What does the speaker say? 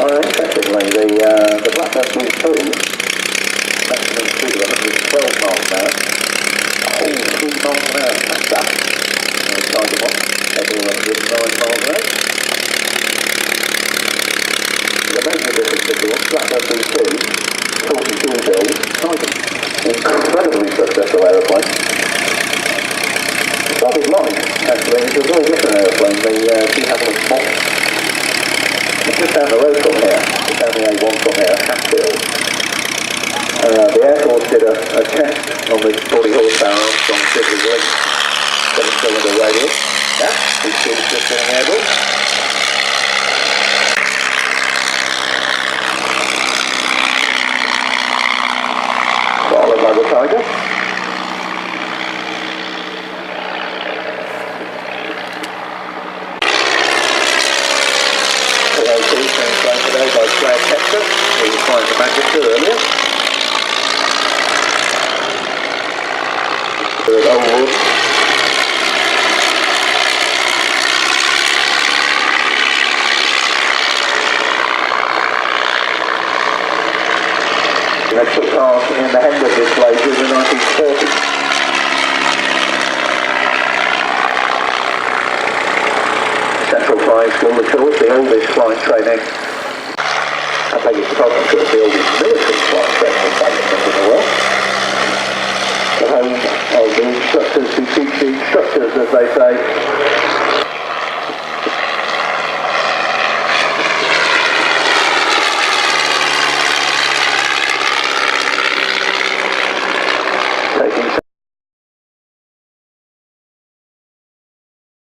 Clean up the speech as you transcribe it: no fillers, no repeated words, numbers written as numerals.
Interestingly, the Blackburn B-2, maximum speed of 112 miles an hour, a whole 3 miles an hour faster than the Tiger Moth, heading 109 miles an hour. The major difference between the Blackburn B-2, 42 build, Tiger, incredibly successful aeroplane. Started light, actually, it's a very different aeroplane, the Havilland Moth. It's just down the road from here, just down the A1 from here, Havilland. The Air Force did a test on the 40 horsepower Armstrong Sidley Link 7-cylinder radial. Yeah, these kids just in the airborne. Followed by the Tiger. Today by Claire Texas, who was flying the Manchester earlier. There's Old Warden. They took part in the Hendon displays in the 1930s. Central Flying School, of course, the oldest flying training. I beg your pardon, of course, the oldest military flight training establishment in the world. The home of the instructors who teach the instructors, as they say.